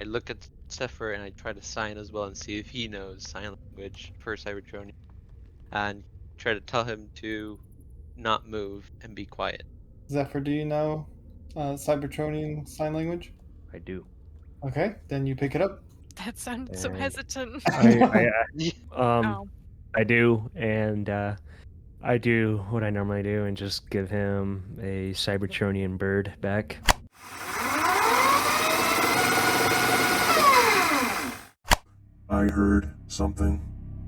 I look at Zephyr and I try to sign as well and see if he knows sign language for Cybertronian, and try to tell him to not move and be quiet. Zephyr, do you know Cybertronian sign language? I do. Okay, then you pick it up. That sounded so And hesitant. Yeah. Oh. I do, and I do what I normally do and just give him a Cybertronian bird back. I heard something.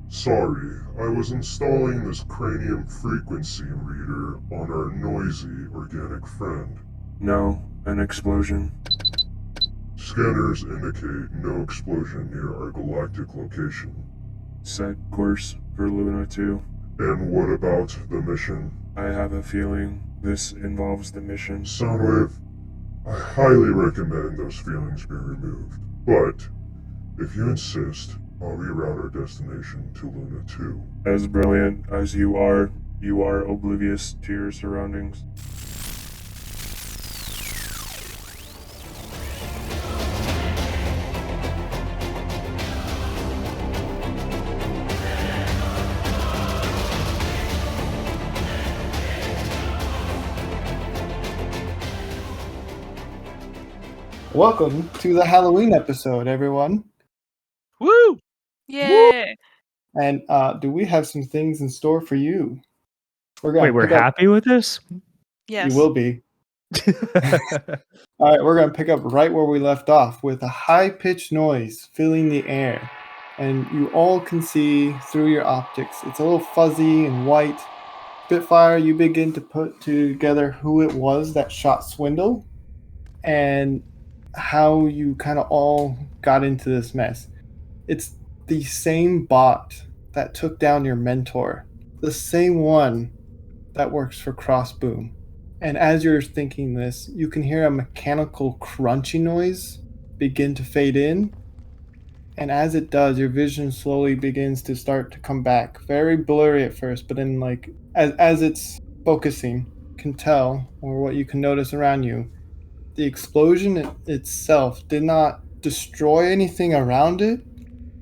Sorry, I was installing this cranium frequency reader on our noisy organic friend. No, an explosion. Scanners indicate no explosion near our galactic location. Set course for Luna 2. And what about the mission? I have a feeling this involves the mission. Soundwave, I highly recommend those feelings be removed. But, if you insist, I'll reroute our destination to Luna 2. As brilliant as you are oblivious to your surroundings. Welcome to the Halloween episode, everyone. Woo! Yay! And do we have some things in store for you? Wait, we're happy with this? Yes. You will be. All right, we're going to pick up right where we left off with a high-pitched noise filling the air. And you all can see through your optics. It's a little fuzzy and white. Spitfire, you begin to put together who it was that shot Swindle and how you kind of all got into this mess. It's the same bot that took down your mentor. The same one that works for Crossboom. And as you're thinking this, you can hear a mechanical crunchy noise begin to fade in. And as it does, your vision slowly begins to start to come back. Very blurry at first, but then as it's focusing, you can tell, or what you can notice around you, the explosion itself did not destroy anything around it.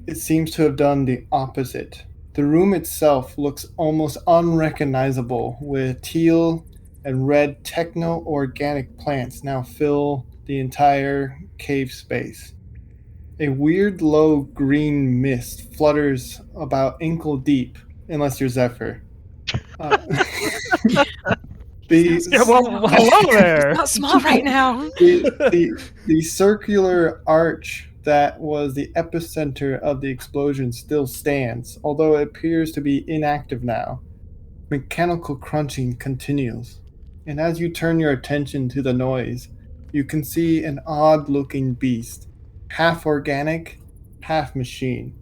It seems to have done the opposite. The room itself looks almost unrecognizable, with teal and red techno-organic plants now fill the entire cave space. A weird low green mist flutters about ankle deep, unless you're Zephyr. Hello there! Not small right now. The circular arch that was the epicenter of the explosion still stands, although it appears to be inactive now. Mechanical crunching continues, and as you turn your attention to the noise, you can see an odd-looking beast, half organic, half machine,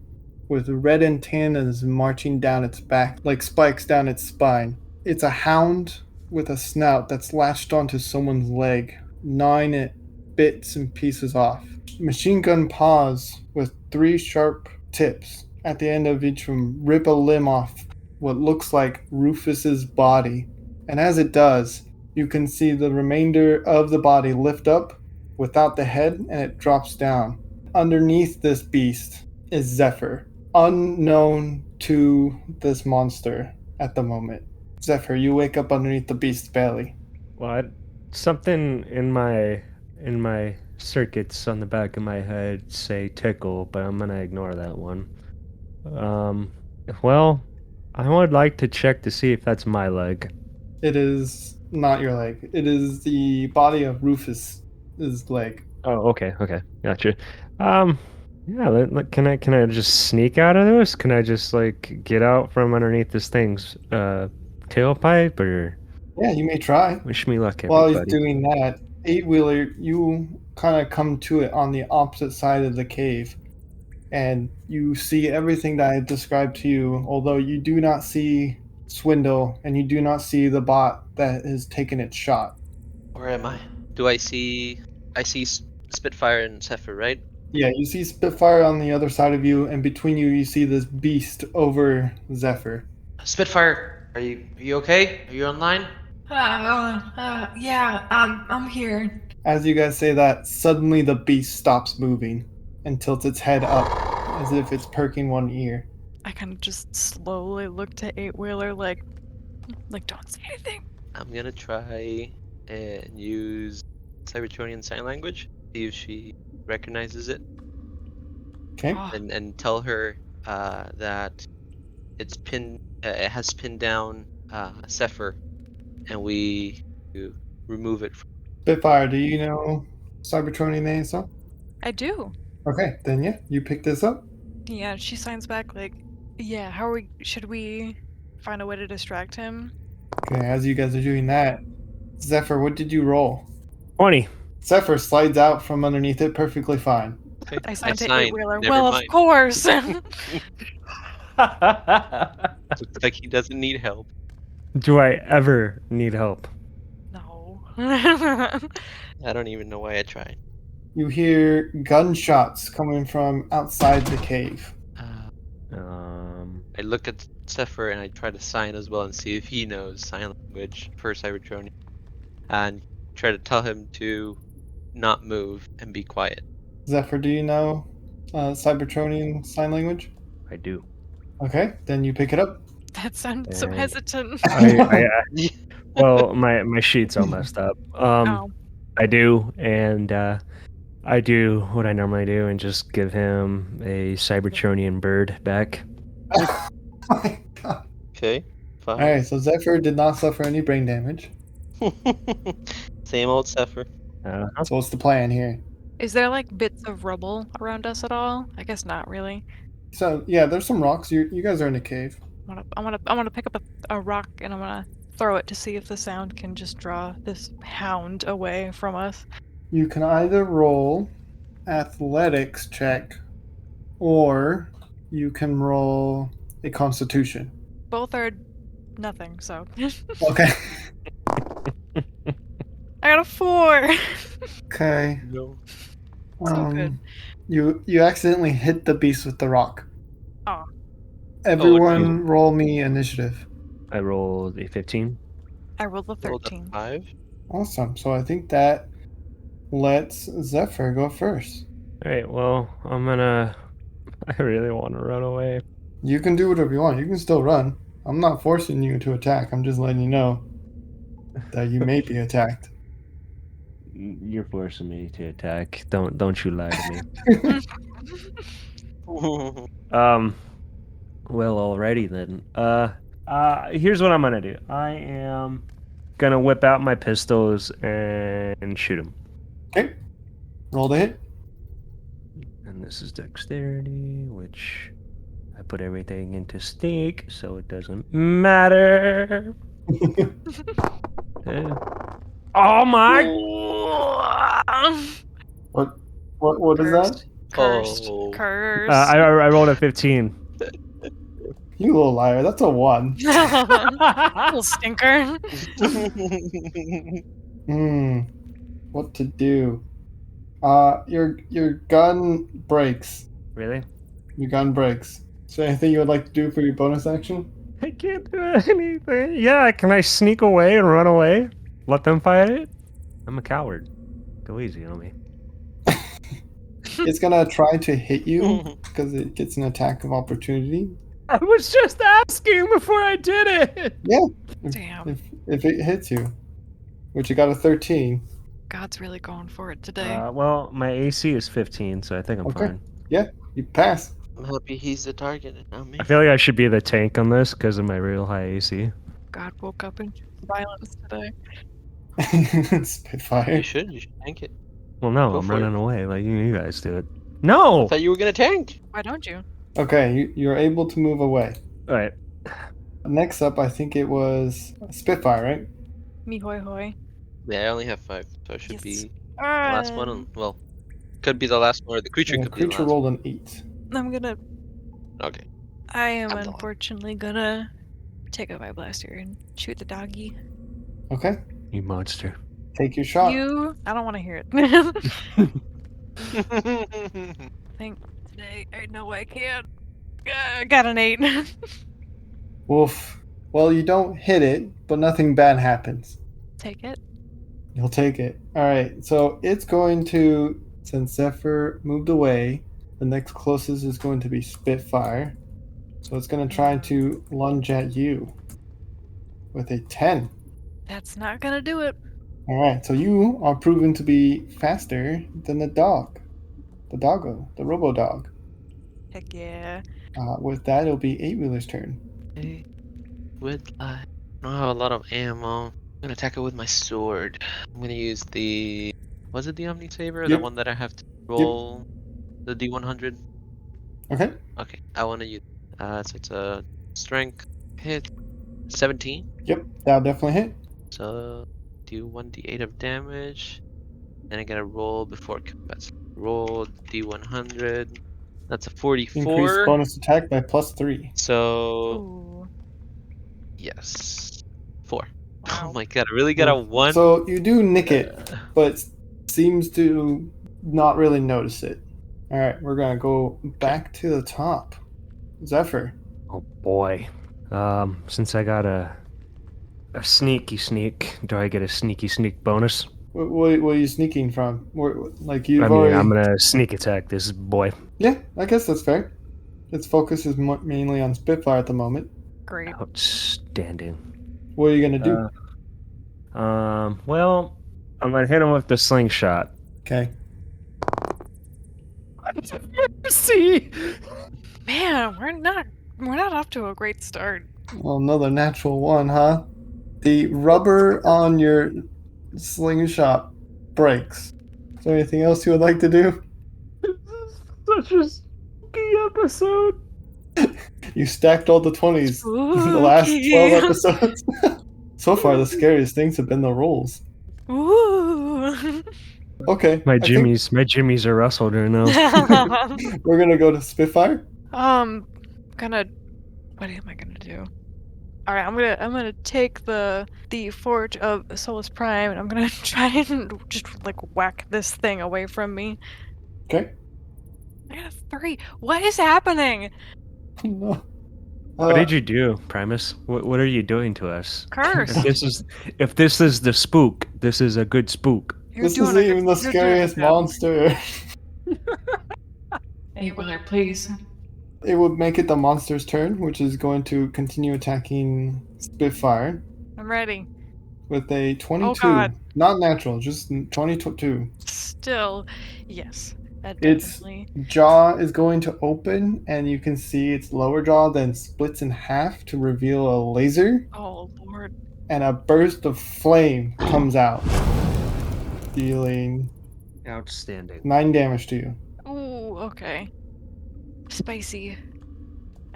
with red antennas marching down its back like spikes down its spine. It's a hound with a snout that's latched onto someone's leg, gnawing it bits and pieces off. Machine gun paws with 3 sharp tips at the end of each one rip a limb off what looks like Rufus's body. And as it does, you can see the remainder of the body lift up without the head, and it drops down. Underneath this beast is Zephyr, unknown to this monster at the moment. Zephyr, you wake up underneath the beast's belly. What? Something in my circuits on the back of my head say tickle, but I'm gonna ignore that one. Well, I would like to check to see if that's my leg. It is not your leg. It is the body of Rufus's leg. Oh, okay, gotcha. Yeah, can I just sneak out of this? Can I just get out from underneath this thing's tailpipe, or? Yeah, you may try. Wish me luck, everybody. While he's doing that, Eightwheeler, you kind of come to it on the opposite side of the cave, and you see everything that I described to you, although you do not see Swindle, and you do not see the bot that has taken its shot. Where am I? Do I see Spitfire and Zephyr, right? Yeah, you see Spitfire on the other side of you, and between you see this beast over Zephyr. Spitfire, are you okay? Are you online? Yeah, I'm here. As you guys say that, suddenly the beast stops moving. and tilts its head up as if it's perking one ear. I kind of just slowly look to Eightwheeler like don't say anything. I'm gonna try and use Cybertronian Sign Language, see if she recognizes it, Okay. Oh, and tell her that it has pinned down Zephyr, and we to remove it. Spitfire, do you know Cybertronian ASL? I do. Okay, then yeah, you pick this up. Yeah, she signs back like, yeah, should we find a way to distract him? Okay, as you guys are doing that, Zephyr, what did you roll? 20. Zephyr slides out from underneath it perfectly fine. Okay, I signed to signed. Eightwheeler. Never Well, of mind. course. Looks like he doesn't need help. Do I ever need help? No. I don't even know why I tried. You hear gunshots coming from outside the cave. I look at Zephyr and I try to sign as well and see if he knows sign language for Cybertronian, and try to tell him to not move and be quiet. Zephyr, do you know Cybertronian sign language? I do. Okay, then you pick it up. That sounded so And hesitant. Well, my sheet's all messed up. Oh. I do, and I do what I normally do and just give him a Cybertronian bird back. Oh my God. Okay, fine. Alright, so Zephyr did not suffer any brain damage. Same old Zephyr. So what's the plan here? Is there like bits of rubble around us at all? I guess not really. So yeah, there's some rocks. You guys are in a cave. I wanna pick up a rock and I'm gonna throw it to see if the sound can just draw this hound away from us. You can either roll athletics check or you can roll a constitution. Both are nothing, so Okay. I got a 4. Okay. No. So good. You accidentally hit the beast with the rock. Aw. Everyone roll me initiative. I rolled a 15. I rolled a Rolled a 13. 5. Awesome. So I think that lets Zephyr go first. All right, well, I really want to run away. You can do whatever you want. You can still run. I'm not forcing you to attack. I'm just letting you know that you may be attacked. You're forcing me to attack. Don't you lie to me. Well, alrighty then. Here's what I'm gonna do. I am gonna whip out my pistols and shoot him. Okay. Roll the hit. And this is dexterity, which I put everything into stake, so it doesn't matter. Oh my! What is that? Cursed. Oh. Cursed. I rolled a 15. You little liar. That's a 1. Little stinker. What to do? Your gun breaks. Really? Your gun breaks. Is there anything you would like to do for your bonus action? I can't do anything. Yeah, can I sneak away and run away? Let them fight it? I'm a coward. Go easy on me. It's gonna try to hit you because it gets an attack of opportunity. I was just asking before I did it. Yeah. Damn. If it hits you, which it got a 13. God's really going for it today. Well, my AC is 15, so I think I'm Okay. fine. Yeah, you pass. I'm happy he's the target and not me. I feel like I should be the tank on this because of my real high AC. God woke up in violence today. Spitfire. You should tank it. Well, no, Go I'm for running it. away. Like you guys do it. No. I thought you were gonna tank. Why don't you? Okay, you're able to move away. All right. Next up, I think it was Spitfire, right? Me hoy hoy. Yeah, I only have 5, so I should Yes. be the last one. Well, could be the last one, or the creature And the could be the creature last. rolled an 8. I'm gonna. Okay. I am I'm the one. unfortunately gonna take a blaster and shoot the doggy. Okay, You monster. take your shot. I don't want to hear it. Think today. I know I can't. I got an 8. Woof. Well, you don't hit it, but nothing bad happens. Take it. You'll take it. Alright, so it's going to, since Zephyr moved away, The next closest is going to be Spitfire. So it's going to try to lunge at you with a 10. That's not gonna do it. All right, so you are proven to be faster than the dog. The doggo, the robo dog. Heck yeah. With that, it'll be Eightwheeler's turn. Okay. I don't have a lot of ammo. I'm gonna attack it with my sword. I'm gonna use the. Was it the Omni Saber? The Yep. one that I have to roll the D100. Okay. Okay, I want to use. So it's a strength hit, 17. Yep, that'll definitely hit. So do 1d8 of damage. Then I gotta roll before combat. Roll D100. That's a Increase 44. bonus attack by +3. So Ooh. yes, 4. Oh Wow. my god, I really got a 1. So you do nick it, but seems to not really notice it. All right, we're gonna go back to the top. Zephyr. Oh boy. Since I got a sneak, do I get a sneak bonus? What are you sneaking from? Like you've I mean, already. I'm gonna sneak attack this boy. Yeah, I guess that's fair. Its focus is mainly on Spitfire at the moment. Great. Outstanding. What are you gonna do? Well, I'm gonna hit him with the slingshot. Okay. See? Man, we're not off to a great start. Well, another natural one, huh? The rubber on your slingshot breaks. Is there anything else you would like to do? This is such a spooky episode. You stacked all the 20s in the last 12 episodes. So far, the scariest things have been the rolls. Ooh. Okay. My I think jimmies are rustled right now. we're gonna go to Spitfire. Gonna. What am I gonna do? All right, I'm gonna take the Forge of Solus Prime, and I'm gonna try and just like whack this thing away from me. Okay. I got a 3. What is happening? No. What did you do, Primus? What are you doing to us? Curse. If this is the spook, this is a good spook. This isn't even the scariest monster. Eightwheeler, please. It would make it the monster's turn, which is going to continue attacking Spitfire I'm ready. with a 22. Oh, God. Not natural, just 22. Still, yes. That Its definitely. jaw is going to open, and you can see its lower jaw then splits in half to reveal a laser, Oh Lord. and a burst of flame comes out, dealing Outstanding. 9 damage to you. Ooh. Okay. Spicy.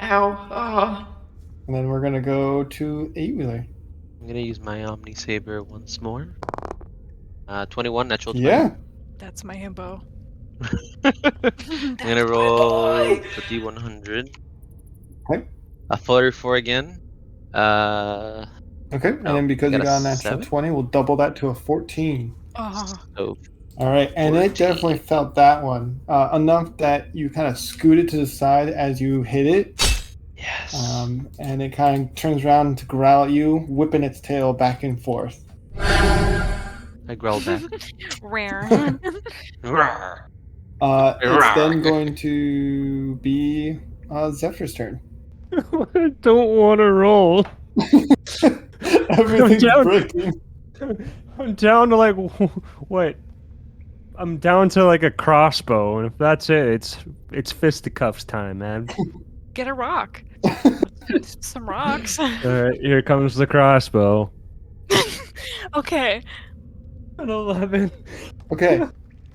Ow. Oh. And then we're going to go to Eightwheeler. I'm gonna use my Omni Saber once more. 21 natural 20. Yeah. That's my himbo. I'm gonna roll the D100. Okay. A 44 again. Okay, and Oh, then because you got a got a natural 7? 20, we'll double that to a 14. Oh. So All right, and it 14. definitely felt that one enough that you kind of scooted to the side as you hit it, yes. and it kind of turns around to growl at you, whipping its tail back and forth. I growled back. Rare. Rawr. It's then going to be Zephyr's turn. I don't want to roll. Everything's down. breaking. I'm down to like what? I'm down to like a crossbow, and if that's it, it's fisticuffs time, man. Get a rock. Some rocks. All right, here comes the crossbow. Okay. An 11. Okay,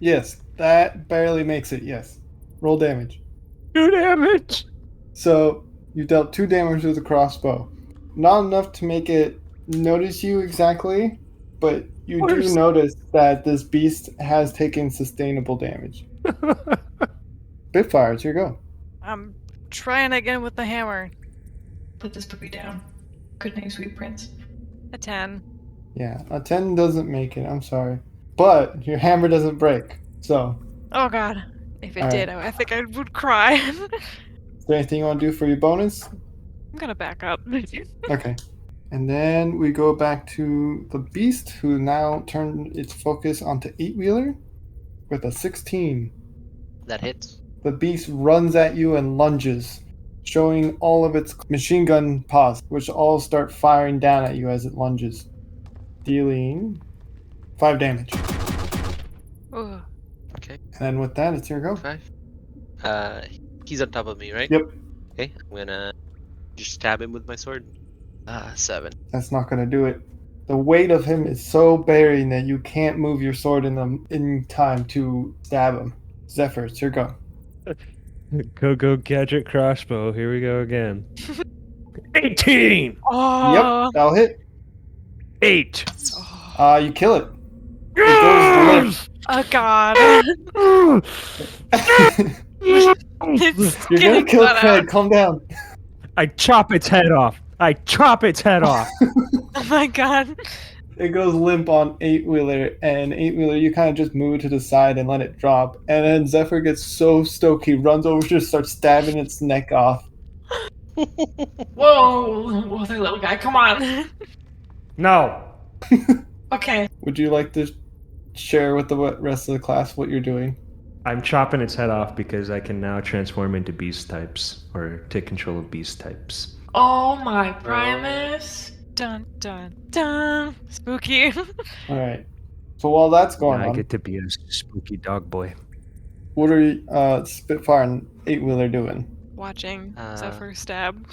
yes, that barely makes it, yes. Roll damage. 2 damage. So you dealt 2 damage with the crossbow. Not enough to make it notice you exactly, but you do notice that this beast has taken sustainable damage. Spitfire, it's your go. I'm trying again with the hammer. Put this puppy down. Good night, sweet prince. A 10. Yeah, a 10 doesn't make it, I'm sorry. But your hammer doesn't break, so. Oh god. If it All did, I think I would cry. Is there anything you want to do for your bonus? I'm gonna back up. Okay. And then we go back to the beast, who now turned its focus onto Eightwheeler with a 16. That hits. The beast runs at you and lunges, showing all of its machine gun paws, which all start firing down at you as it lunges, dealing 5 damage. Ugh. Okay, And with that, it's your go. 5. He's on top of me, right? Yep, Okay, I'm gonna just stab him with my sword. 7. that's not going to do it. The weight of him is so bearing that you can't move your sword in time to stab him. Zephyr, it's your go. Go gadget crossbow. Here we go again. 18. Oh. Yep, that'll hit. 8. You kill it. It goes Oh God. limp. It's You're gonna getting kill cut Craig. out. Calm down. I chop its head off. Oh my God. It goes limp on Eightwheeler, and Eightwheeler, you kind of just move it to the side and let it drop. And then Zephyr gets so stoked, he runs over to start stabbing its neck off. Whoa, there, little guy, come on. No. Okay. Would you like to share with the rest of the class what you're doing? I'm chopping its head off because I can now transform into beast types or take control of beast types. Oh my Primus. Dun dun dun. Spooky. All right. So while that's going Now I on, get to be a spooky dog boy. what are Spitfire and Eightwheeler doing? Watching Uh. Zephyr stab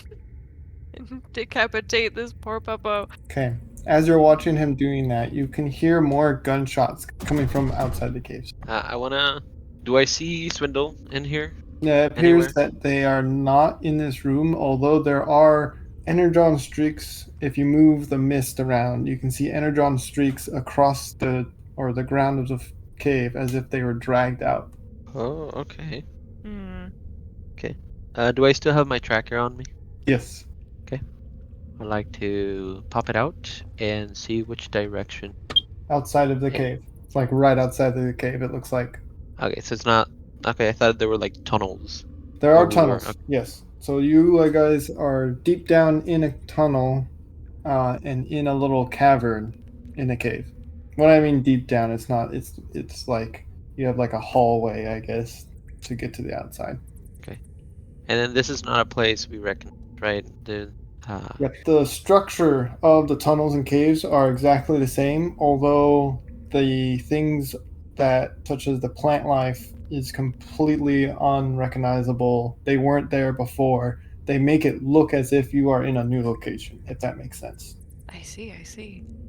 and decapitate this poor puppo. Okay. As you're watching him doing that, you can hear more gunshots coming from outside the caves. I wanna. Do I see Swindle in here? It appears Anywhere? that they are not in this room, although there are energon streaks. If you move the mist around, you can see energon streaks across the ground of the cave as if they were dragged out. Oh, okay. Hmm. Do I still have my tracker on me? Yes. I'd like to pop it out and see which direction. Outside of the Okay. cave. It's like right outside of the cave, it looks like. Okay, so it's not. Okay, I thought there were like tunnels. There are we were- tunnels, okay. yes. So you guys are deep down in a tunnel and in a little cavern in a cave. When I mean deep down, it's not. It's like you have like a hallway, I guess, to get to the outside. And then this is not a place we recognize, right? Yep. The structure of the tunnels and caves are exactly the same, although the things that, such as the plant life, is completely unrecognizable. They weren't there before. They make it look as if you are in a new location, if that makes sense. I see.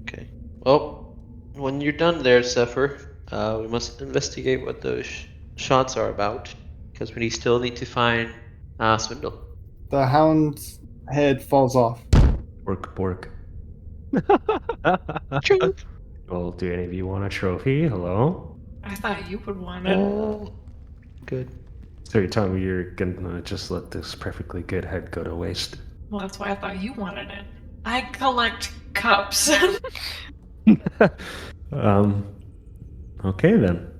Okay. Well, when you're done there, Zephyr, we must investigate what those shots are about, because we still need to find Swindle. The hound's head falls off. Bork. Ching. Well, do any of you want a trophy? Hello? I thought you would want it. Oh, good. So you're telling me you're gonna just let this perfectly good head go to waste? Well, that's why I thought you wanted it. I collect cups. Okay then.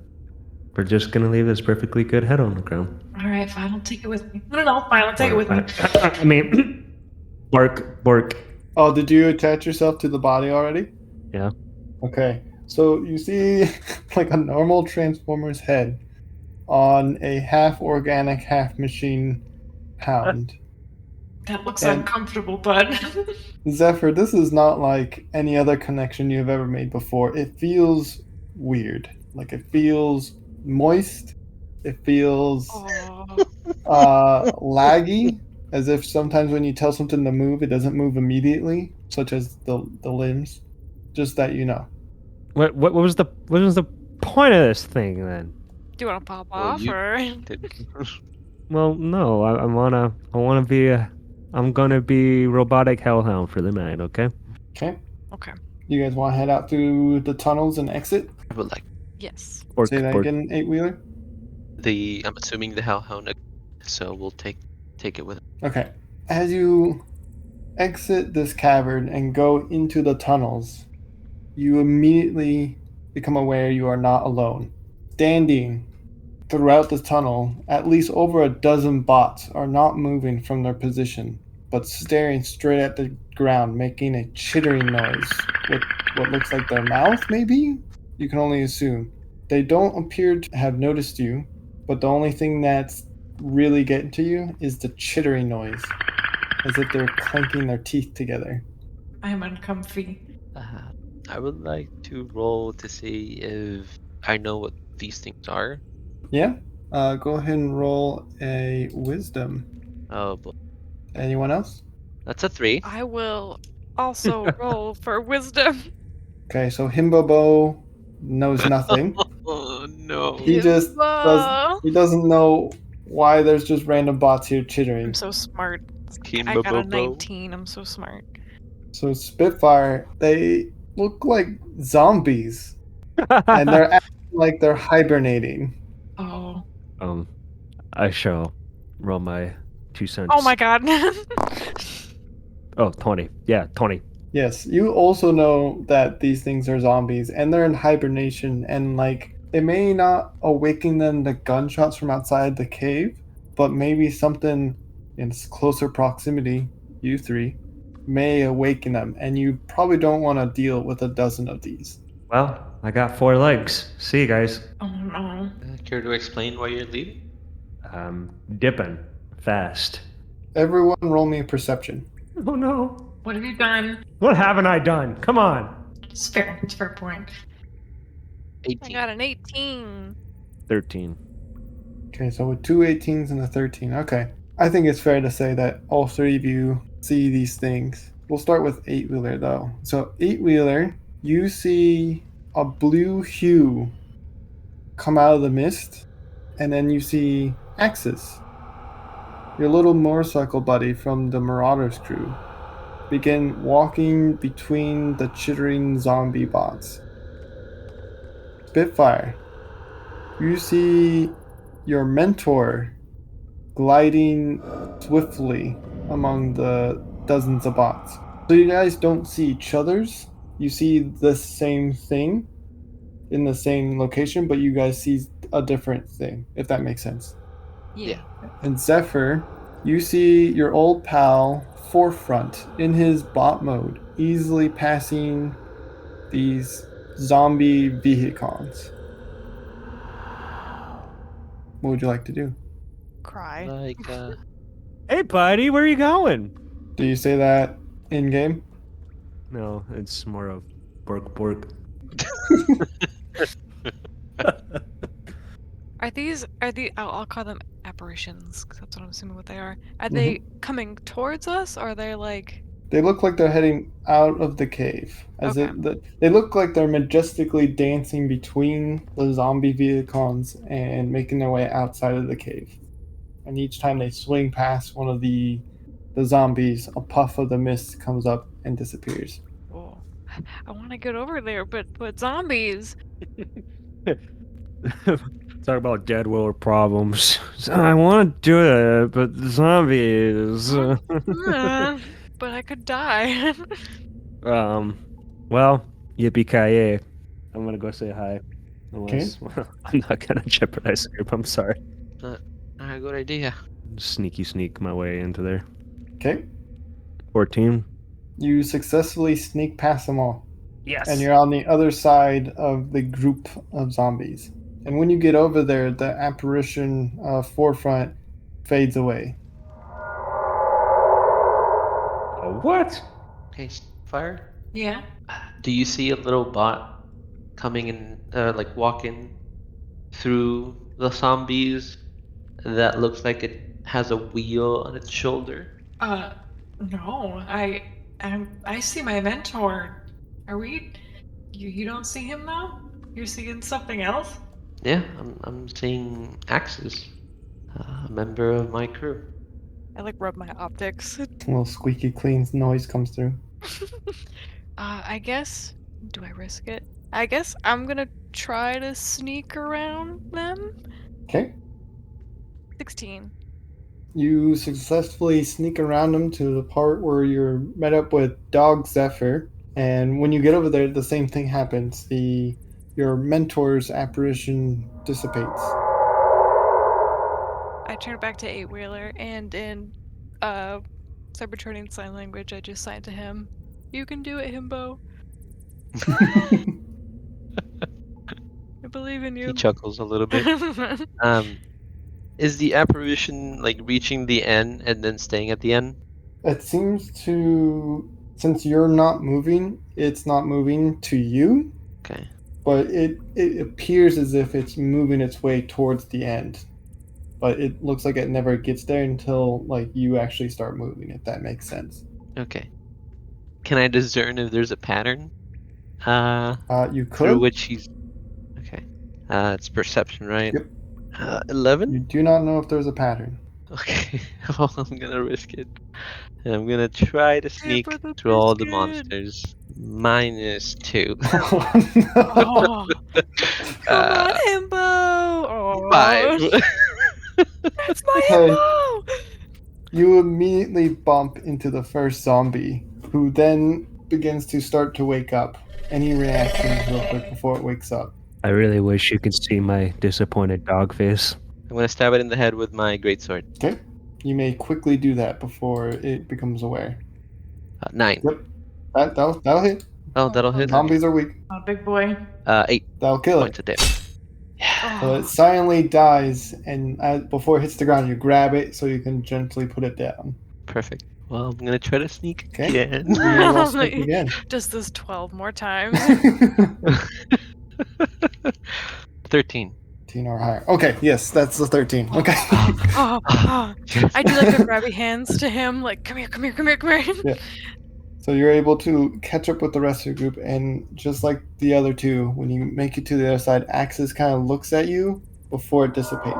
We're just gonna leave this perfectly good head on the ground. Alright, fine, I'll take it with me. No, fine, I'll take it with me. I mean, Bork. Oh, did you attach yourself to the body already? Yeah. Okay. So you see like a normal Transformer's head on a half organic, half machine hound. That looks And- uncomfortable, but Zephyr, this is not like any other connection you've ever made before. It feels weird. Like it feels moist. It feels Oh. laggy, as if sometimes when you tell something to move, it doesn't move immediately, such as the limbs. Just that you know. What was the point of this thing then? Do you want to pop Well, off you- or? Well, no, I'm gonna be robotic hellhound for the night, okay? Okay. Okay. You guys want to head out through the tunnels and exit? I would like Yes. Bork, Say that Bork. again, Eightwheeler. I'm assuming the Hellhound, so we'll take it with. Okay. As you exit this cavern and go into the tunnels, you immediately become aware you are not alone. Standing throughout the tunnel, at least over a dozen bots are not moving from their position, but staring straight at the ground, making a chittering noise with what looks like their mouth, maybe? You can only assume. They don't appear to have noticed you, but the only thing that's really getting to you is the chittering noise, as if they're clanking their teeth together. I'm uncomfy. Uh, I would like to roll to see if I know what these things are. Yeah? Go ahead and roll a wisdom. Oh boy. Anyone else? That's a 3. I will also roll for wisdom. Okay, so Himbobo knows nothing. Oh no. He just does. Himbo. He doesn't know why there's just random bots here chittering. I'm so smart. I Kimba got a Bobo. 19. I'm so smart. So Spitfire, they look like zombies, and they're acting like they're hibernating. Oh. I shall roll my 2 cents. Oh my god. Oh, 20. Yeah, 20. Yes, you also know that these things are zombies, and they're in hibernation, and like it may not awaken them to gunshots from outside the cave, but maybe something in closer proximity, you three, may awaken them, and you probably don't want to deal with a dozen of these. Well, I got 4 legs. See you guys. Oh no. Care to explain why you're leaving? Dipping fast. Everyone, roll me a perception. Oh no. What have you done? What haven't I done? Come on. It's fair. It's fair point. I 18. got an 18. 13. Okay, so with 2 18s and a 13. Okay. I think it's fair to say that all three of you see these things. We'll start with Eightwheeler, though. So, Eightwheeler, you see a blue hue come out of the mist, and then you see Axis, your little motorcycle buddy from the Marauders crew, begin walking between the chittering zombie bots. Spitfire, you see your mentor gliding swiftly among the dozens of bots. So you guys don't see each other's. You see the same thing in the same location, but you guys see a different thing, if that makes sense. Yeah. And Zephyr, you see your old pal Forefront in his bot mode, easily passing these zombie vehicons. What would you like to do? Cry. Like, Hey, buddy, where are you going? Do you say that in game? No, it's more of bork. Are these I'll call them apparitions, 'cause that's what I'm assuming what they are. Are Mm-hmm. they coming towards us, or are they like They look like they're heading out of the cave. Okay. They look like they're majestically dancing between the zombie vehicons and making their way outside of the cave. And each time they swing past one of the zombies, a puff of the mist comes up and disappears. oh, I want to get over there, but zombies. Talk about dead world problems. I want to do it, but the zombies. But I could die. Well, yippee-ki-yay. I'm gonna go say hi. Unless, I'm not gonna jeopardize the group, I'm sorry. good idea. Sneak my way into there. Okay. 14. You successfully sneak past them all. Yes. And you're on the other side of the group of zombies. And when you get over there, the apparition Forefront fades away. What? Hey, Fire. Yeah. Do you see a little bot coming in, like walking through the zombies that looks like it has a wheel on its shoulder? No. I see my mentor. Are we? You don't see him now? You're seeing something else? Yeah, I'm seeing Axis, a member of my crew. I like rub my optics. A little squeaky clean noise comes through. I guess. Do I risk it? I guess I'm gonna try to sneak around them. Okay. 16. You successfully sneak around them to the part where you're met up with Dog Zephyr. And when you get over there, the same thing happens. Your mentor's apparition dissipates. I turn back to Eightwheeler, and in Cybertronian sign language, I just sign to him. You can do it, Himbo. I believe in you. He chuckles a little bit. Is the apparition like reaching the end and then staying at the end? It seems to, since you're not moving, it's not moving to you, Okay. but it appears as if it's moving its way towards the end. But it looks like it never gets there until like you actually start moving, if that makes sense. Okay. Can I discern if there's a pattern? You Through could. which he's okay. It's perception, right? Yep. 11? You do not know if there's a pattern. Okay. Well, I'm gonna risk it. And I'm gonna try to sneak for the through all the biscuit. monsters. -2. Oh, no. Oh, come on, Uh, Himbo! Oh, 5. that's my Okay. Himbo! You immediately bump into the first zombie, who then begins to start to wake up. Any reactions real quick before it wakes up? I really wish you could see my disappointed dog face. I'm gonna stab it in the head with my greatsword. Okay. You may quickly do that before it becomes aware. 9. Yep. That'll hit. Oh, that'll hit. Zombies are weak. Oh, big boy. 8 That'll kill points it. of damage. So it silently dies, and before it hits the ground, you grab it so you can gently put it down. Perfect. Well, I'm gonna try to sneak Okay. again. You may well sneak again. Does this 12 more times? 13. 13 or higher. Okay, yes, that's the 13. Okay. Oh, oh. I do like the grabby hands to him, like, come here, come here, come here, come here. Yeah. So you're able to catch up with the rest of the group, and just like the other two, when you make it to the other side, Axis kind of looks at you before it dissipates.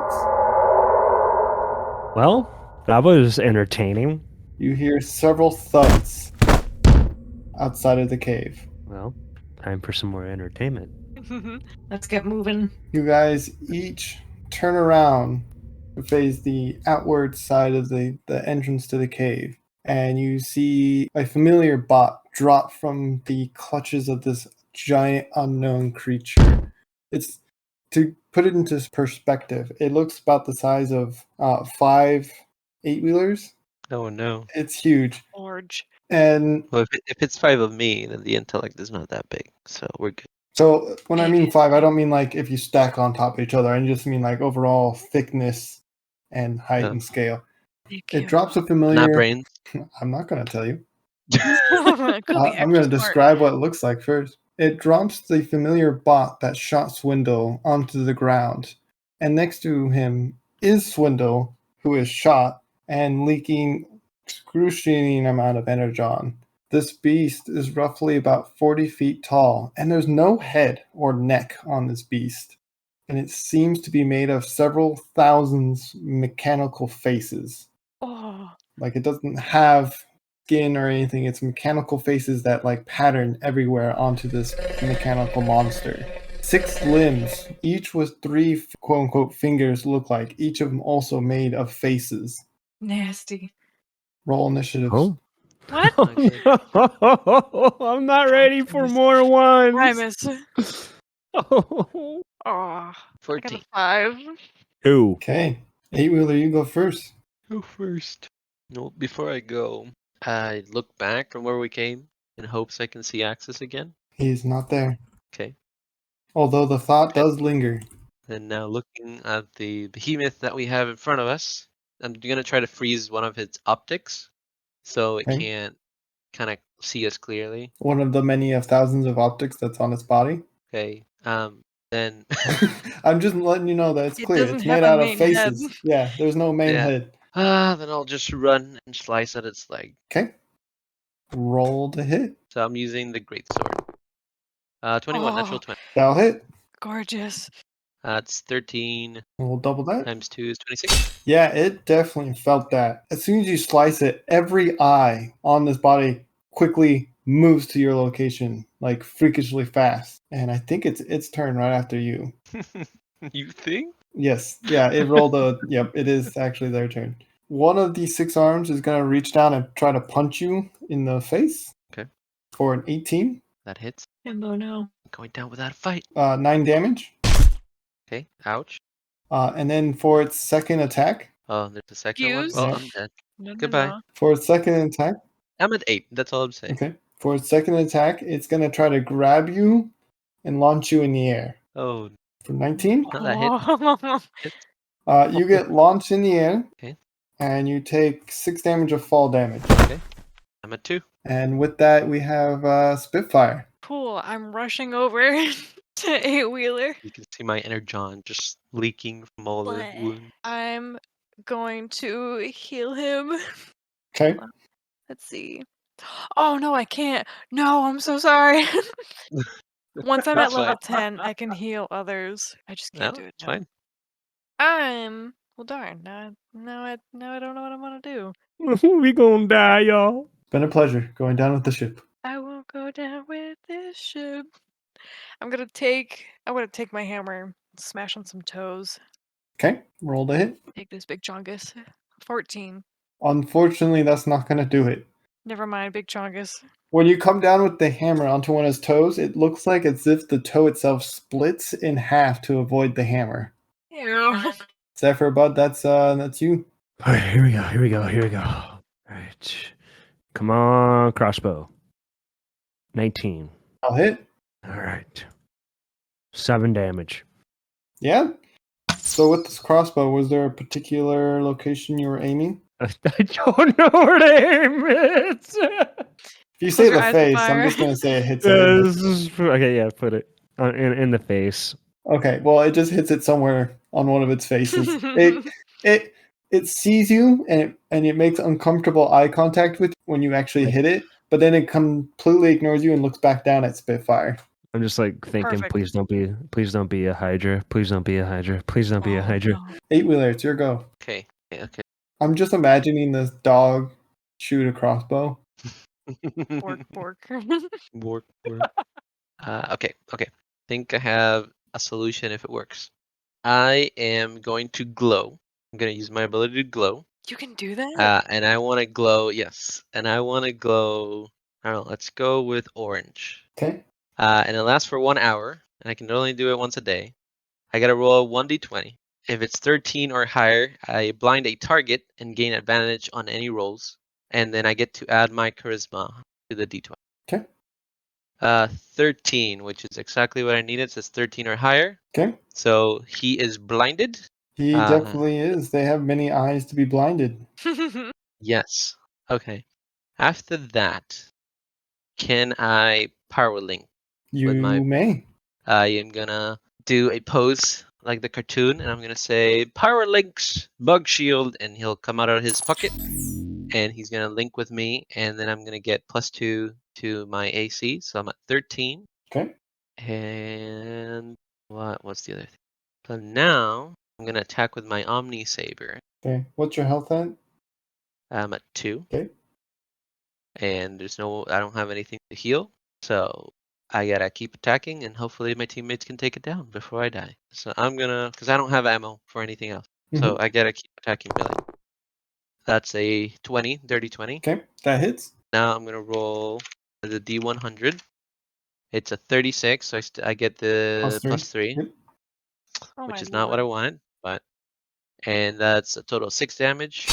Well, that was entertaining. You hear several thuds outside of the cave. Well, time for some more entertainment. Let's get moving. You guys each turn around to face the outward side of the entrance to the cave, and you see a familiar bot drop from the clutches of this giant unknown creature. It's, to put it into perspective, it looks about the size of 5 8-wheelers. Oh no. It's huge. Large. And Well, if it's 5 of me, then the intellect is not that big, so we're good. so when I mean 5, I don't mean like if you stack on top of each other. I just mean like overall thickness and height Oh. and scale. Thank It you. drops a familiar. Not brains. I'm not going to tell you. Could be I'm extra going to smart. describe what it looks like first. It drops the familiar bot that shot Swindle onto the ground. And next to him is Swindle, who is shot and leaking excruciating amount of energon. This beast is roughly about 40 feet tall, and there's no head or neck on this beast. And it seems to be made of several thousands mechanical faces. Oh, Like, it doesn't have skin or anything. It's mechanical faces that like pattern everywhere onto this mechanical monster. 6 limbs, each with 3 quote unquote fingers, look like, each of them also made of faces. Nasty. Roll initiatives. Oh. what? I'm not ready for more ones. Primus. Oh. Oh, I got 14. a 5. 2. Okay. 8-wheeler, you go first. Go first. No, before I go, I look back from where we came in hopes I can see Axis again. He's not there. Okay. Although the thought does linger. And now looking at the behemoth that we have in front of us, I'm gonna try to freeze one of its optics so it Okay. can't kind of see us clearly. One of the many of thousands of optics that's on its body. Okay. Then I'm just letting you know that it's It clear. doesn't It's have made a out of main faces. head. Yeah, there's no main Yeah. head. then I'll just run and slice at its leg. Okay. Roll to hit. So I'm using the greatsword. 21, natural Oh. 20. That'll hit. Gorgeous. It's 13 We'll double that. times 2 is 26. Yeah, it definitely felt that. As soon as you slice it, every eye on this body quickly moves to your location, like freakishly fast. And I think it's its turn right after you. You think? Yes. Yeah, it rolled a. Yep, it is actually their turn. One of these 6 arms is going to reach down and try to punch you in the face. Okay. For an 18. That hits. Himbo, no. Going down without a fight. 9 damage. Okay, ouch. And then for its second attack. Oh, there's a second one? Excuse? Well, Yeah. I'm dead. No, no, Goodbye. no. For its second attack. I'm at 8. That's all I'm saying. Okay. For its second attack, it's going to try to grab you and launch you in the air. Oh, For 19. no, that hit. Oh. Hits. You get launched in the air. Okay. And you take 6 damage of fall damage. Okay. I'm at 2. And with that, we have Spitfire. Cool. I'm rushing over to Eightwheeler. You can see my inner John just leaking from all the wounds. I'm going to heal him. Okay. Let's see. Oh no, I can't. No, I'm so sorry. Once I'm at That's level fine. 10, I can heal others. I just No, can't do it it's now. fine. Well, darn. Now I don't know what I'm gonna do. We gonna die, y'all. It's been a pleasure going down with the ship. I won't go down with this ship. I'm gonna take my hammer, smash on some toes. Okay, roll to hit. Take this big chongus. 14. Unfortunately, that's not going to do it. Never mind, big chongus. When you come down with the hammer onto one of his toes, it looks like as if the toe itself splits in half to avoid the hammer. Ew. Zephyr, bud, that's you. All right, here we go. All right. Come on, crossbow. 19. I'll hit. All right. 7 damage. Yeah. So with this crossbow, was there a particular location you were aiming? I don't know where to aim it. If you say Close your the eyes, face, fire. I'm just going to say it hits Yeah, it. this is- okay, yeah, put it in the face. Okay, well, it just hits it somewhere on one of its faces. It sees you and it makes uncomfortable eye contact with you when you actually hit it, but then it completely ignores you and looks back down at Spitfire. I'm just like thinking, Perfect. please don't be a Hydra. Please don't be a Hydra. Please don't be a Oh, Hydra. no. Eightwheeler, it's your go. Okay. I'm just imagining this dog shoot a crossbow. Bork, bork. Bork. Okay. Think I have a solution if it works. I am going to glow. I'm going to use my ability to glow. You can do that? And I want to glow, yes. And I want to glow, I don't know, let's go with orange. Okay. And it lasts for 1 hour, and I can only do it once a day. I got to roll 1d20. If it's 13 or higher, I blind a target and gain advantage on any rolls. And then I get to add my charisma to the d20. Okay. 13, which is exactly what I needed. It says 13 or higher. Okay. So he is blinded. He definitely is. They have many eyes to be blinded. Yes. Okay. After that, can I power link? You With my- may. I am gonna do a pose like the cartoon, and I'm gonna say power links bug shield, and he'll come out of his pocket, and he's gonna link with me, and then I'm gonna get +2 to my AC, so I'm at 13. Okay. And what's the other thing? So now I'm gonna attack with my Omni Saber. Okay. What's your health at? I'm at 2. Okay. And I don't have anything to heal, so I gotta keep attacking, and hopefully my teammates can take it down before I die. So I'm gonna, because I don't have ammo for anything else, so I gotta keep attacking melee. That's a 20, dirty 20. Okay. That hits. Now I'm gonna roll the D100. It's a 36, so I get the +3, Yep. Oh which my is not what I wanted, and that's a total of 6 damage.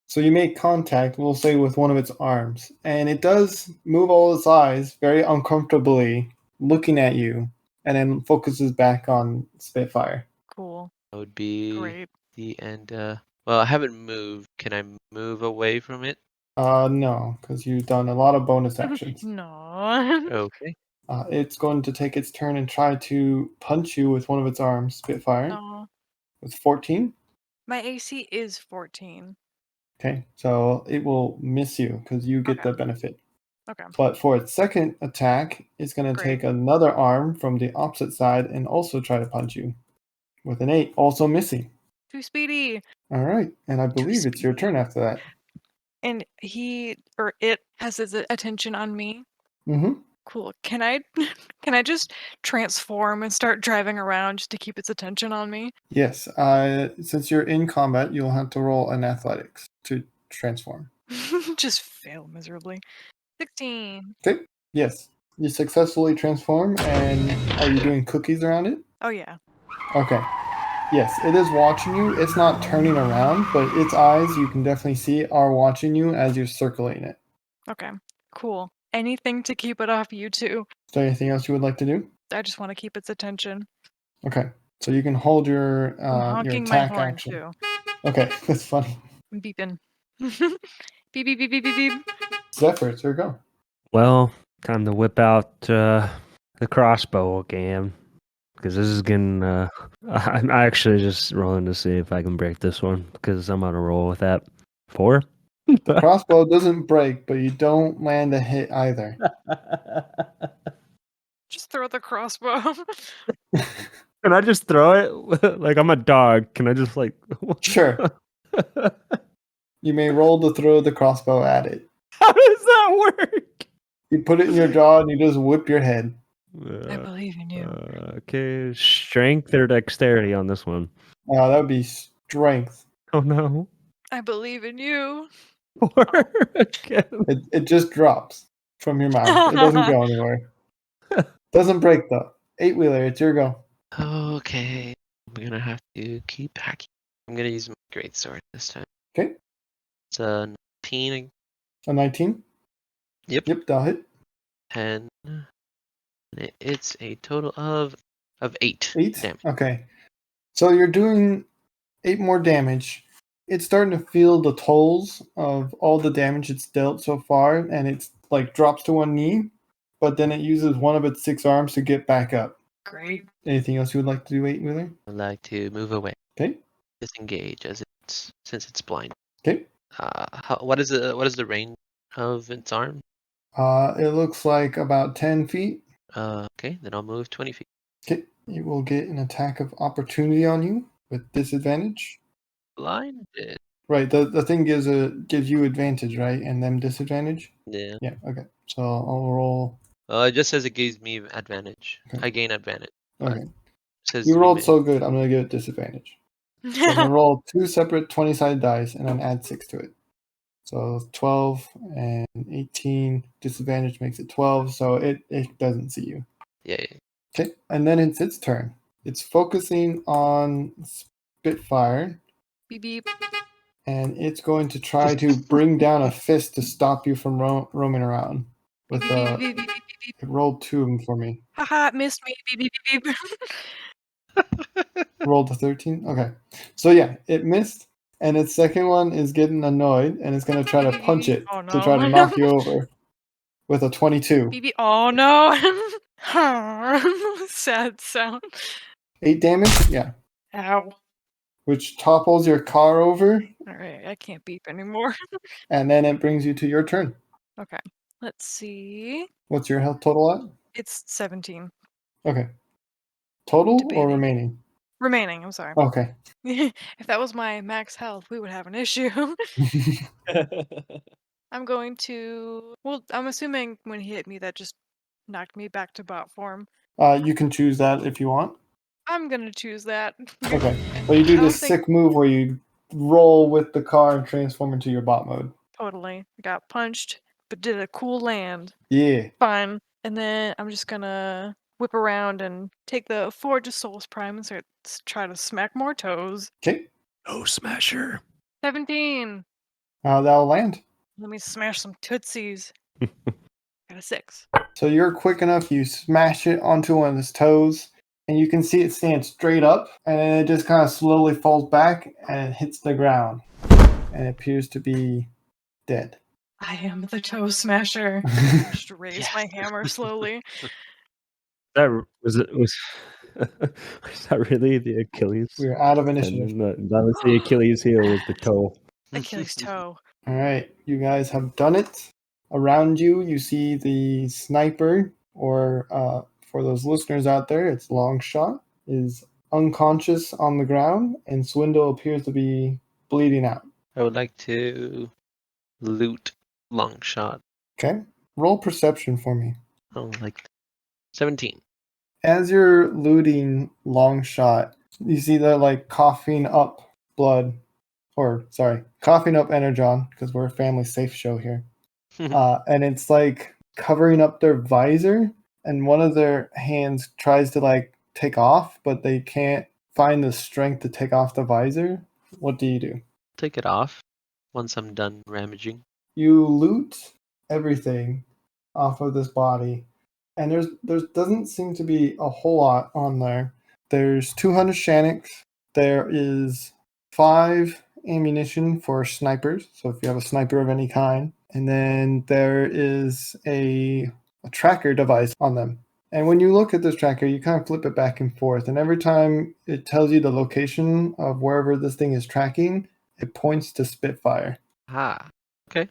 So you make contact, we'll say, with one of its arms, and it does move all its eyes very uncomfortably, looking at you, and then focuses back on Spitfire. Cool. That would be Great. the end. Well, I haven't moved. Can I move away from it? No, because you've done a lot of bonus actions. No. Okay. It's going to take its turn and try to punch you with one of its arms, Spitfire. No. With 14. My AC is 14. Okay, so it will miss you because you get Okay. the benefit. Okay. But for its second attack, it's going to Great. take another arm from the opposite side and also try to punch you. With an 8, also missing. Too speedy. All right, and I believe it's your speedy. turn after that. And it has its attention on me. Mm-hmm. Cool. Can I just transform and start driving around just to keep its attention on me? Yes, since you're in combat, you'll have to roll an athletics to transform. Just fail miserably. 16. Okay, yes. You successfully transform, and are you doing cookies around it? Oh yeah. Okay. Yes, it is watching you. It's not turning around, but its eyes, you can definitely see, are watching you as you're circling it. Okay. Cool. Anything to keep it off you two. Is there anything else you would like to do? I just want to keep its attention. Okay. So you can hold your I'm honking my attack horn action. too. Okay, that's funny. I'm beeping. beep beep beep beep beep beep. Zephyr, it's your go. Well, time to whip out the crossbow again. Because this is getting. I'm actually just rolling to see if I can break this one. Because I'm on a roll with that. 4? Crossbow doesn't break, but you don't land a hit either. Just throw the crossbow. Can I just throw it? Like, I'm a dog. Can I just, like. Sure. You may roll to throw the crossbow at it. How does that work? You put it in your jaw and you just whip your head. I believe in you. Okay, strength or dexterity on this one? That would be strength. Oh no. I believe in you. 4 again. It just drops from your mouth. It doesn't go anywhere. Doesn't break though. Eightwheeler, it's your go. Okay, I'm gonna have to keep hacking. I'm gonna use my greatsword this time. Okay. It's a 19. A 19? Yep. Yep, that'll hit. 10. And it's a total of 8. 8? Damage. Okay. So you're doing 8 more damage. It's starting to feel the tolls of all the damage it's dealt so far, and it's like drops to one knee, but then it uses one of its 6 arms to get back up. Great. Anything else you would like to do, Eightwheeler? I'd like to move away. Okay. Disengage since it's blind. Okay. What is the range of its arm? It looks like about 10 feet. Okay, then I'll move 20 feet. Okay. It will get an attack of opportunity on you with disadvantage. Blinded. Right, the thing gives you advantage, right? And them disadvantage? Yeah. Yeah, okay. So I'll roll. It just says it gives me advantage. Okay. I gain advantage. Okay. It says You to be rolled made. so good, I'm going to give it disadvantage. So I'm going to roll 2 separate 20-sided dice and then add 6 to it. So 12 and 18. Disadvantage makes it 12, so it doesn't see you. Yeah. Okay, and then it's its turn. It's focusing on Spitfire, Beep beep. and it's going to try to bring down a fist to stop you from roaming around. With Beep beep beep beep beep beep. it rolled 2 of them for me. Haha, it missed me. Beep beep beep beep. Rolled a 13. Okay, so yeah, it missed, and its second one is getting annoyed, and it's going to try to punch it Oh, to try to no. knock you over with a 22. Beep beep. Oh no. Sad sound. 8 damage. Yeah, Ow. which topples your car over, Alright, I can't beep anymore. and then it brings you to your turn. Okay. Let's see. What's your health total at? It's 17. Okay. Total or Debating. remaining? Remaining, I'm sorry. Okay. If that was my max health, we would have an issue. I'm going to. Well, I'm assuming when he hit me, that just knocked me back to bot form. You can choose that if you want. I'm gonna choose that. Okay. Well, you do I don't this think- sick move where you roll with the car and transform into your bot mode. Totally. I got punched, but did a cool land. Yeah. Fine. And then I'm just gonna whip around and take the Forge of Souls Prime and try to smack more toes. Okay. Oh, smasher. 17. That'll land. Let me smash some tootsies. Got a 6. So you're quick enough, you smash it onto one of his toes, and you can see it stand straight up, and then it just kind of slowly falls back and it hits the ground. And it appears to be dead. I am the toe smasher. Just raise my hammer slowly. Was that really the Achilles? We're out of initiative. tendon? That was the Achilles heel was the toe. Achilles toe. All right, you guys have done it. Around you, you see the sniper, or for those listeners out there, it's Longshot, is unconscious on the ground, and Swindle appears to be bleeding out. I would like to loot Longshot. Okay, roll perception for me. Oh, like 17. As you're looting Longshot, you see that like coughing up blood, coughing up energon, because we're a family safe show here. And it's like covering up their visor, and one of their hands tries to like take off, but they can't find the strength to take off the visor. What do you do? Take it off once I'm done ramaging. You loot everything off of this body, and there doesn't seem to be a whole lot on there, There's 200 Shaniks. There is 5 ammunition for snipers, so if you have a sniper of any kind. And then there is a tracker device on them. And when you look at this tracker, you kind of flip it back and forth. And every time it tells you the location of wherever this thing is tracking, it points to Spitfire. Ah, okay.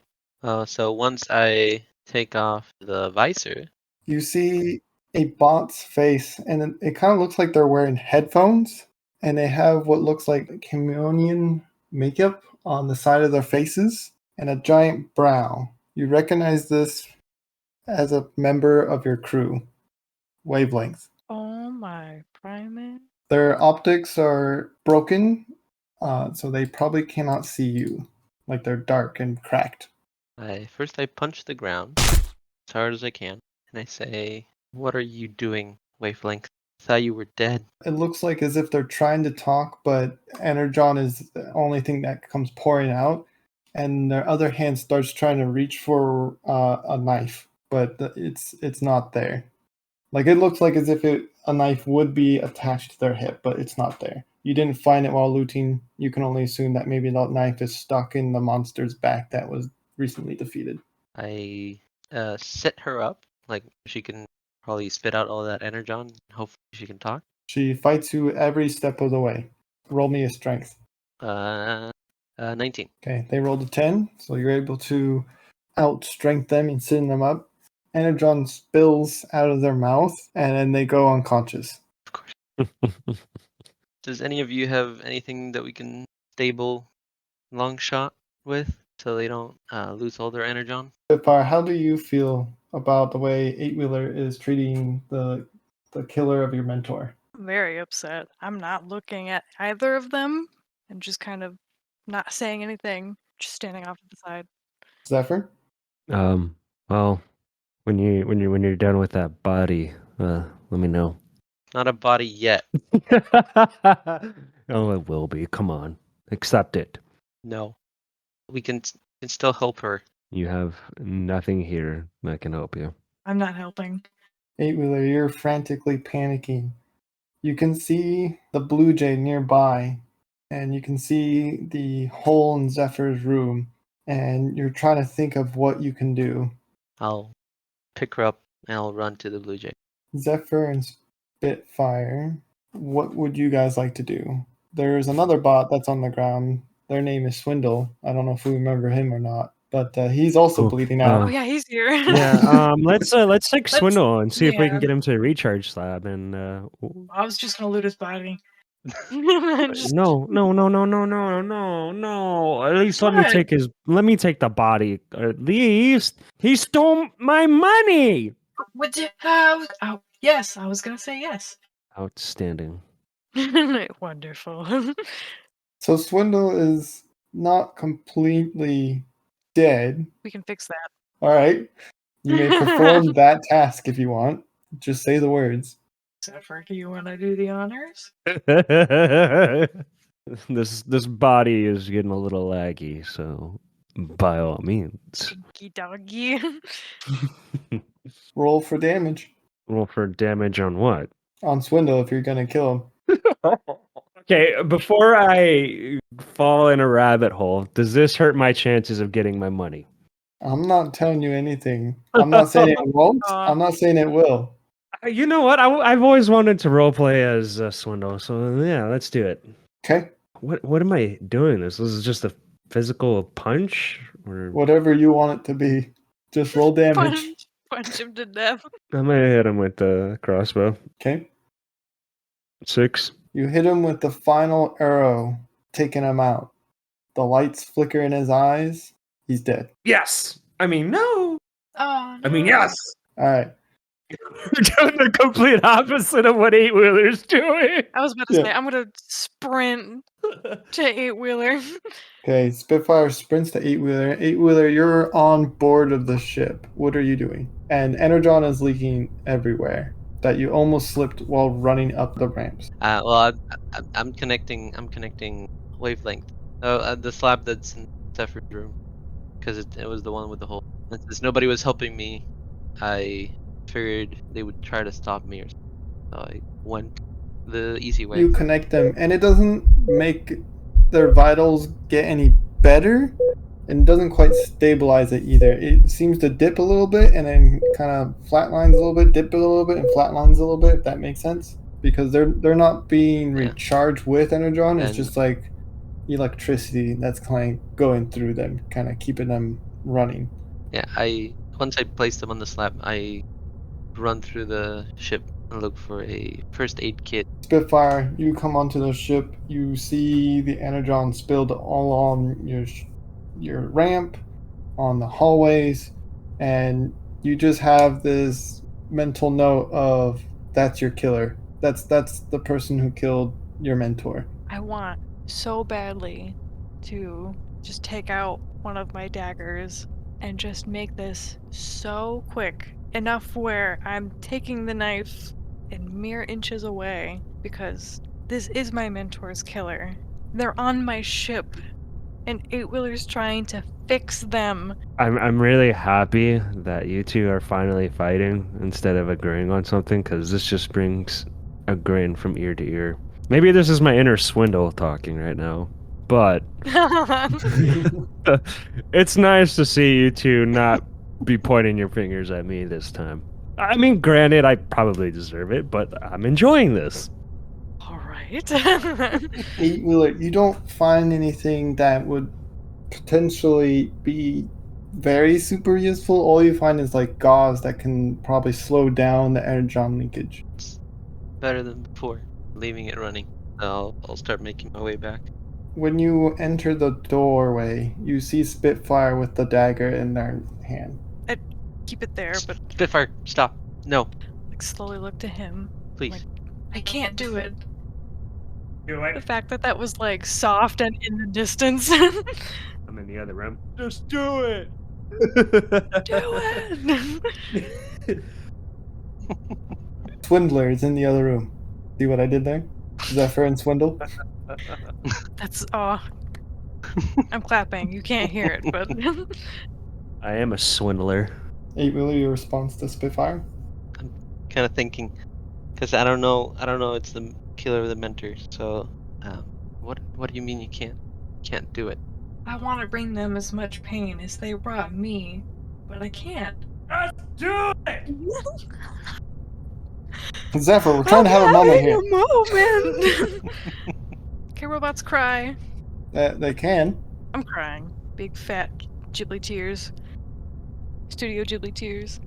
So once I take off the visor, You see a bot's face, and it kind of looks like they're wearing headphones, and they have what looks like chameleon makeup on the side of their faces and a giant brow. You recognize this as a member of your crew, Wavelength. Oh my primate. Their optics are broken, so they probably cannot see you. Like they're dark and cracked. I punch the ground as hard as I can, and I say, "What are you doing, Wavelength? I thought you were dead." It looks like as if they're trying to talk, but energon is the only thing that comes pouring out, and their other hand starts trying to reach for a knife, but it's not there. Like it looks like as if a knife would be attached to their hip, but it's not there. You didn't find it while looting. You can only assume that maybe that knife is stuck in the monster's back that was recently defeated. I set her up, like she can probably spit out all that energon. Hopefully she can talk. She fights you every step of the way. Roll me a strength. 19. Okay, they rolled a 10, so you're able to outstrength them and sitting them up. Energon spills out of their mouth, and then they go unconscious. Of course. Does any of you have anything that we can stable long shot with so they don't lose all their energon? Spitfire, how do you feel about the way Eightwheeler is treating the killer of your mentor? I'm very upset. I'm not looking at either of them and just kind of not saying anything, just standing off to the side. Zephyr? Well, when you're done with that body, let me know. Not a body yet. Oh, it will be. Come on, accept it. No. We can still help her. You have nothing here that can help you. I'm not helping. Eightwheeler, you're frantically panicking. You can see the Blue Jay nearby, and you can see the hole in Zephyr's room, and you're trying to think of what you can do. I'll pick her up and I'll run to the Blue Jay. Zephyr and Spitfire, what would you guys like to do? There's another bot that's on the ground. Their name is Swindle. I don't know if we remember him or not, but he's also bleeding out. Oh yeah, he's here. Yeah. Let's take Swindle and see if we can yeah. get him to a recharge slab. And I was just gonna loot his body. Just- no. At least let me What? take the body. At least he stole my money. What did oh yes, I was gonna say yes. Outstanding. Wonderful. So Swindle is not completely dead. We can fix that. All right. You may perform that task if you want. Just say the words. Zephyr, do you want to do the honors? This body is getting a little laggy, so by all means. Dinky doggy. Roll for damage Roll for damage on what? on Swindle if you're going to kill him. Okay, before I fall in a rabbit hole, does this hurt my chances of getting my money? I'm not telling you anything. I'm not saying it won't. I'm not saying it will. You know what? I've always wanted to roleplay as Swindle, so yeah, let's do it. Okay. What am I doing? This is just a physical punch, or Whatever you want it to be. Just roll damage. Punch him to death. I'm gonna hit him with the crossbow. Okay. 6. You hit him with the final arrow, taking him out. The lights flicker in his eyes. He's dead. Yes. I mean no. Oh, I mean no. yes. All right. We're doing the complete opposite of what Eightwheeler's doing. I was about to say, I'm gonna sprint to Eightwheeler. Okay, Spitfire sprints to Eightwheeler. Eightwheeler, you're on board of the ship. What are you doing? And energon is leaking everywhere. That you almost slipped while running up the ramps. Well, I'm connecting wavelength. The slab that's in Zephyr's room, because it was the one with the hole. And since nobody was helping me, I figured they would try to stop me, or something. So I went the easy way. You connect them, and it doesn't make their vitals get any better, and doesn't quite stabilize it either. It seems to dip a little bit, and then kind of flatlines a little bit, dip a little bit, and flatlines a little bit. If that makes sense, because they're not being Yeah. recharged with energon. It's And- just like electricity that's kind of going through them, kind of keeping them running. Yeah, once I place them on the slab, I run through the ship and look for a first aid kit. Spitfire, you come onto the ship. You see the energon spilled all on your ramp, on the hallways, and you just have this mental note of that's your killer. That's the person who killed your mentor. I want so badly to just take out one of my daggers and just make this so quick enough where I'm taking the knife in mere inches away, because this is my mentor's killer. They're on my ship, and Eightwheeler's trying to fix them. I'm really happy that you two are finally fighting instead of agreeing on something, because this just brings a grin from ear to ear. Maybe this is my inner Swindle talking right now, but it's nice to see you two not be pointing your fingers at me this time. I mean, granted, I probably deserve it, but I'm enjoying this. All right. Eightwheeler, you don't find anything that would potentially be very super useful. All you find is like gauze that can probably slow down the energon leakage. It's better than before, leaving it running. I'll start making my way back. When you enter the doorway, you see Spitfire with the dagger in their hand. Keep it there, but Spitfire, stop. No, like slowly look to him. please. Like, I can't do it. Do The fact that that was like soft and in the distance. I'm in the other room. Just do it! Do it! Swindler is in the other room. See what I did there? Zephyr and Swindle. That's I'm clapping. You can't hear it, but I am a swindler. Eightwheeler, your response to Spitfire? Kind of thinking, because I don't know. It's the killer of the mentor. So, what do you mean you can't do it? I want to bring them as much pain as they brought me, but I can't. Just do it! Zephyr, we're trying to have a moment here. Moment. Can robots cry? They can. I'm crying. Big fat Ghibli tears. Studio Ghibli tears.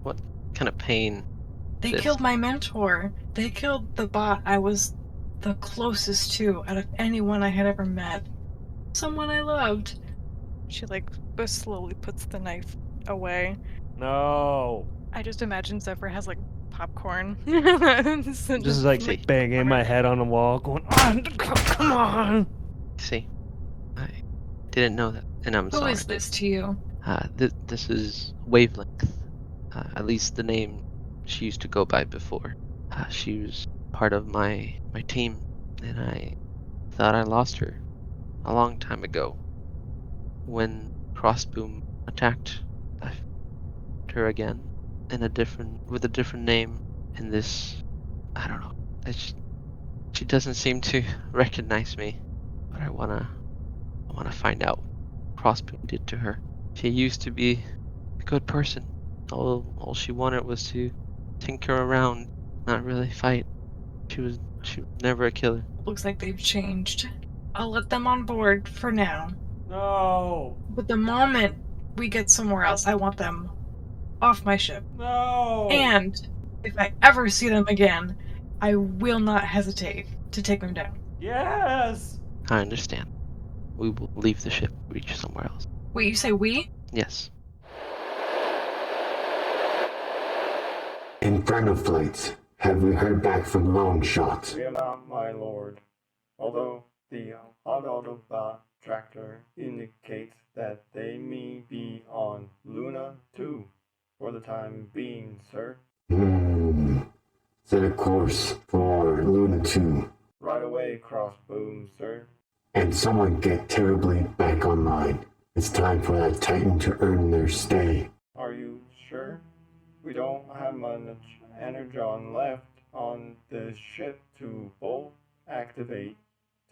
What kind of pain? They This- killed my mentor. They killed the bot I was the closest to out of anyone I had ever met. Someone I loved. She like slowly puts the knife away. No. I just imagine Zephyr has like popcorn. Just like banging my head on the wall, going, on, come on. See, I didn't know that, and I'm Who sorry. is this to you? This is Wavelength. At least the name she used to go by before. She was part of my team, and I thought I lost her a long time ago. When Crossboom attacked, I found her again with a different name. And this, I don't know. She doesn't seem to recognize me, but I wanna find out what Crossboom did to her. She used to be a good person. All she wanted was to tinker around, not really fight. She was never a killer. Looks like they've changed. I'll let them on board for now. No. But the moment we get somewhere else, I want them off my ship. No. And if I ever see them again, I will not hesitate to take them down. Yes. I understand. We will leave the ship, reach somewhere else. Wait, you say we? Yes. Inferno flights. Have we heard back from Long Shot? We have not, my lord. Although the log of the tractor indicates that they may be on Luna 2 for the time being, sir. Set a course for Luna 2. Right away, Crossboom, sir. And someone get terribly back online. It's time for that Titan to earn their stay. Are you sure? We don't have much energon left on the ship to both activate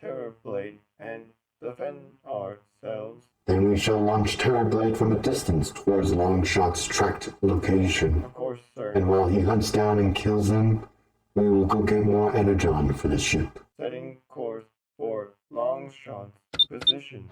Terrorblade and defend ourselves. Then we shall launch Terrorblade from a distance towards Longshot's tracked location. Of course, sir. And while he hunts down and kills him, we will go get more energon for the ship. Setting course for Longshot's position.